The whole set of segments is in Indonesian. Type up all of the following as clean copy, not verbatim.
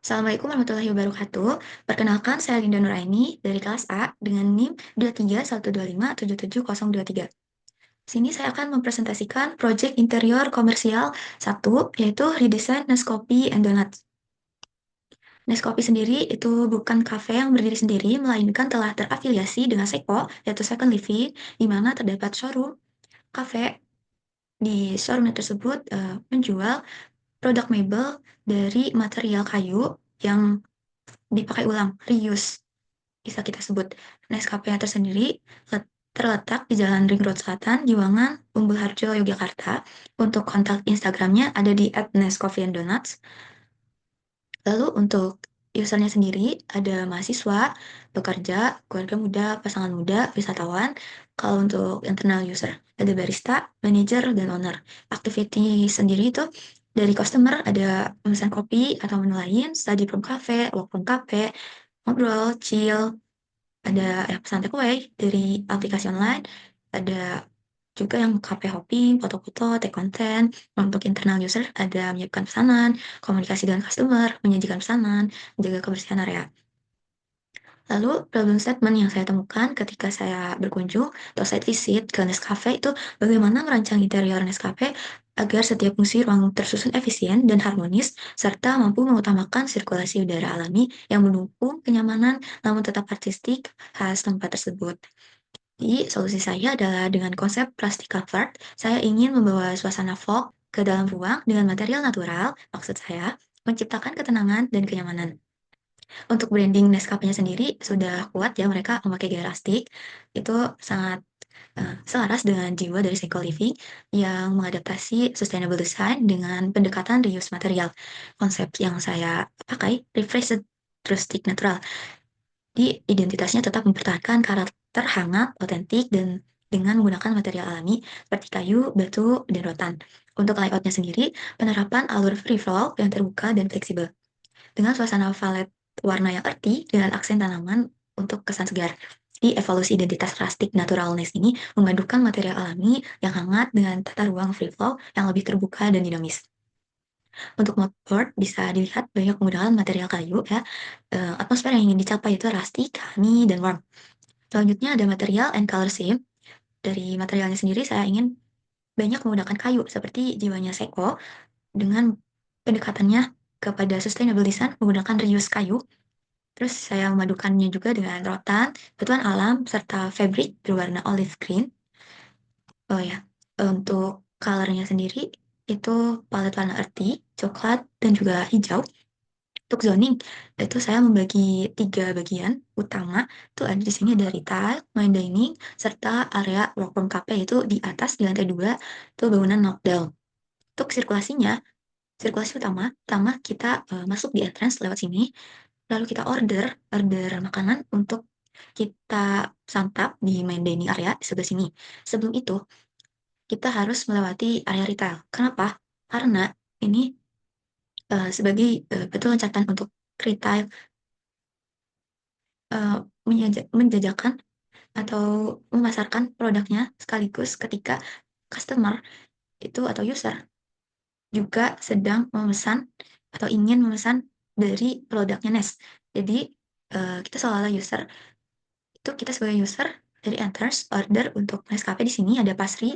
Assalamualaikum warahmatullahi wabarakatuh. Perkenalkan, saya Linda Nuraini dari kelas A dengan NIM 23125770023. Sini saya akan mempresentasikan proyek interior komersial satu, yaitu redesign Nescopi and Donuts. Nescopi sendiri itu bukan kafe yang berdiri sendiri, melainkan telah terafiliasi dengan Seiko, yaitu Second Living, di mana terdapat showroom kafe. Di showroom tersebut menjual produk mebel dari material kayu yang dipakai ulang, reuse, bisa kita sebut. Nescafe tersendiri terletak di Jalan Ring Road Selatan, Jiwangan, Umbul Harjo, Yogyakarta. Untuk kontak Instagramnya ada di @nescoffeeanddonuts. Lalu untuk usernya sendiri ada mahasiswa, pekerja, keluarga muda, pasangan muda, wisatawan. Kalau untuk internal user ada barista, manager, dan owner. Activity sendiri itu dari customer ada pemesan kopi atau menu lain, study from cafe, work from cafe, ngobrol, chill, ada ya pesan takeaway dari aplikasi online, ada juga yang cafe hopping, foto-foto, take konten. Untuk internal user ada menyiapkan pesanan, komunikasi dengan customer, menyajikan pesanan, menjaga kebersihan area. Lalu problem statement yang saya temukan ketika saya berkunjung atau site visit ke Nescafe itu bagaimana merancang interior Nescafe agar setiap fungsi ruang tersusun efisien dan harmonis serta mampu mengutamakan sirkulasi udara alami yang mendukung kenyamanan namun tetap artistik khas tempat tersebut. Jadi, solusi saya adalah dengan konsep plastik covered, saya ingin membawa suasana folk ke dalam ruang dengan material natural, maksud saya, menciptakan ketenangan dan kenyamanan. Untuk branding Nescafe-nya sendiri sudah kuat ya, mereka memakai gaya rustic, itu sangat selaras dengan jiwa dari Seiko Living yang mengadaptasi sustainable design dengan pendekatan reuse material. Konsep yang saya pakai, refreshed rustic natural. Di identitasnya tetap mempertahankan karakter hangat, otentik, dan dengan menggunakan material alami seperti kayu, batu, dan rotan. Untuk layoutnya sendiri, penerapan alur free flow yang terbuka dan fleksibel. Dengan suasana valet warna yang earthy dengan aksen tanaman untuk kesan segar. Di evolusi identitas rustic naturalness ini memadukan material alami yang hangat dengan tata ruang free flow yang lebih terbuka dan dinamis. Untuk moodboard bisa dilihat banyak menggunakan material kayu ya. Atmosfer yang ingin dicapai itu rustic, honey, dan warm. Selanjutnya ada material and color scheme. Dari materialnya sendiri saya ingin banyak menggunakan kayu seperti jiwanya Seiko dengan pendekatannya kepada sustainable design menggunakan reuse kayu. Terus saya memadukannya juga dengan rotan, batuan alam, serta fabric berwarna olive green. Oh ya, untuk colornya sendiri itu palet warna earthy, coklat, dan juga hijau. Untuk zoning, itu saya membagi 3 bagian utama. Itu ada di sini ada retail, main dining, serta area work from cafe itu di atas di lantai 2, itu bangunan knockdown. Untuk sirkulasinya, sirkulasi utama kita masuk di entrance lewat sini, lalu kita order makanan untuk kita santap di main dining area di sebelah sini. Sebelum itu, kita harus melewati area retail. Kenapa? Karena ini sebagai batu loncatan untuk retail eh, menjajakan atau memasarkan produknya sekaligus ketika customer itu atau user juga sedang memesan atau ingin memesan dari produknya Nes. Jadi kita seolah-olah user itu kita sebagai user dari enters order untuk Nescafe di sini ada pastry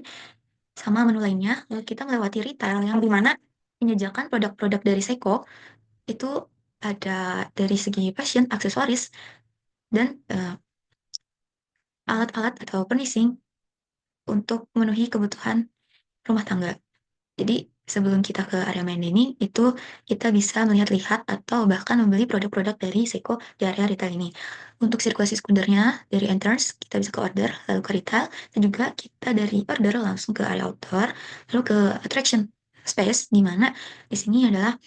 sama menu lainnya. Lalu kita melewati retail yang dimana menjajakan produk-produk dari Seiko itu ada dari segi fashion, aksesoris, dan alat-alat atau furnishing untuk memenuhi kebutuhan rumah tangga. Jadi sebelum kita ke area main dining, itu kita bisa melihat-lihat atau bahkan membeli produk-produk dari Seiko di area retail ini. Untuk sirkulasi sekundernya dari entrance, kita bisa ke order, lalu ke retail, dan juga kita dari order langsung ke area outdoor, lalu ke attraction space, di mana di sini adalah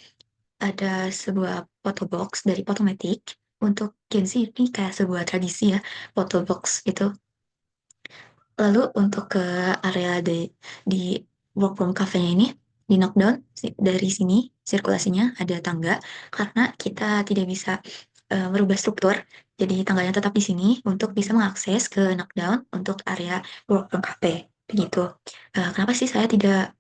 ada sebuah photo box dari Photomatic. Untuk Gen Z ini kayak sebuah tradisi ya, photo box itu. Lalu untuk ke area di work from cafe-nya ini, di knockdown, dari sini sirkulasinya ada tangga, karena kita tidak bisa merubah struktur, jadi tangganya tetap di sini untuk bisa mengakses ke knockdown untuk area work from cafe. Begitu. Kenapa sih saya tidak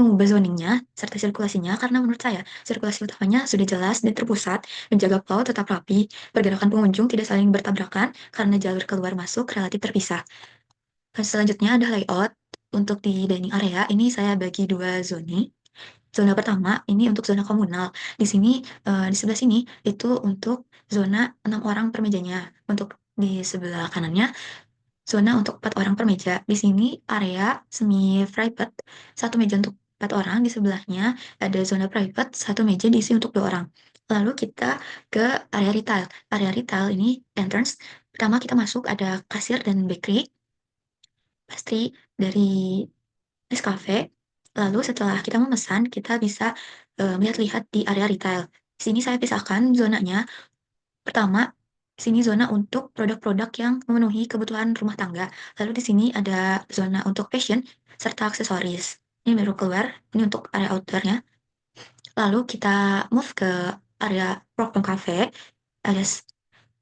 mengubah zoningnya serta sirkulasinya karena menurut saya sirkulasi utamanya sudah jelas dan terpusat, menjaga flow tetap rapi, pergerakan pengunjung tidak saling bertabrakan karena jalur keluar masuk relatif terpisah. Selanjutnya ada layout. Untuk di dining area ini saya bagi dua zona. Zona pertama ini untuk zona komunal. Di sini di sebelah sini itu untuk zona 6 orang per mejanya. Untuk di sebelah kanannya zona untuk 4 orang per meja. Di sini area semi private, satu meja untuk 4 orang. Di sebelahnya ada zona private, satu meja diisi untuk 2 orang. Lalu kita ke area retail. Area retail ini entrance. Pertama kita masuk ada kasir dan bakery, pastry dari Nescafe. Lalu setelah kita memesan, kita bisa melihat-lihat di area retail. Di sini saya pisahkan zonanya. Pertama, sini zona untuk produk-produk yang memenuhi kebutuhan rumah tangga. Lalu di sini ada zona untuk fashion serta aksesoris. Ini baru keluar, ini untuk area outdoornya. Lalu kita move ke area Rock Cafe, ada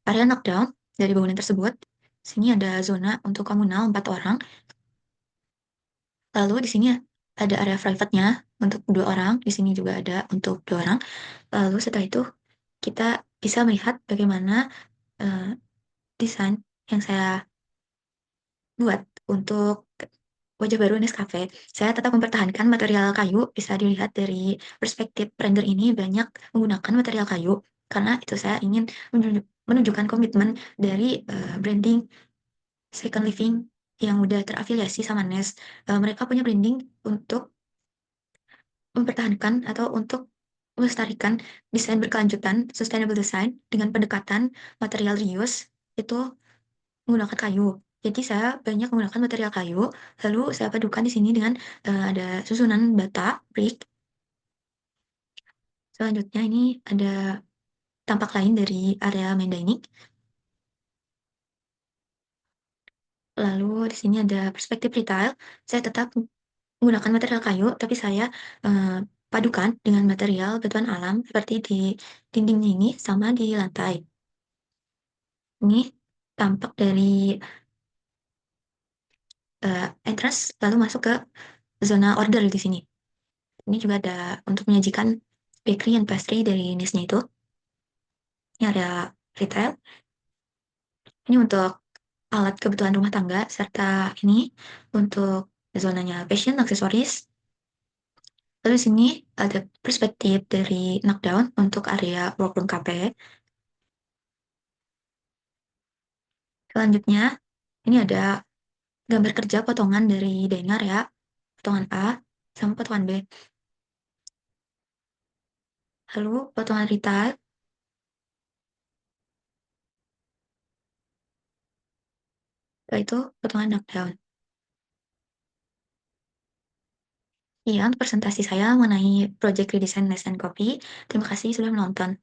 area knockdown dari bangunan tersebut. Sini ada zona untuk komunal 4 orang. Lalu di sini ada area private-nya untuk 2 orang. Di sini juga ada untuk 2 orang. Lalu setelah itu kita bisa melihat bagaimana eh, desain yang saya buat untuk wajah baru Nescafe. Saya tetap mempertahankan material kayu. Bisa dilihat dari perspektif render ini banyak menggunakan material kayu karena itu saya ingin menunjukkan komitmen dari branding Second Living yang udah terafiliasi sama Nes. Mereka punya branding untuk mempertahankan atau untuk melestarikan desain berkelanjutan, sustainable design dengan pendekatan material reuse itu menggunakan kayu. Jadi saya banyak menggunakan material kayu, lalu saya padukan di sini dengan ada susunan bata, brick. Selanjutnya ini ada tampak lain dari area main dining. Lalu di sini ada perspektif retail. Saya tetap menggunakan material kayu, tapi saya eh, padukan dengan material batuan alam seperti di dinding ini sama di lantai. Ini tampak dari entrance lalu masuk ke zona order di sini. Ini juga ada untuk menyajikan bakery and pastry dari Nesnya itu. Ini ada retail. Ini untuk alat kebutuhan rumah tangga serta ini untuk zonanya fashion, aksesoris. Lalu di sini ada perspektif dari knockdown untuk area workroom cafe. Selanjutnya, ini ada gambar kerja potongan dari dining ya, potongan A sama potongan B. Lalu potongan retail, yaitu potongan knockdown. Iya, untuk presentasi saya mengenai Project Redesign Nest and Coffee. Terima kasih sudah menonton.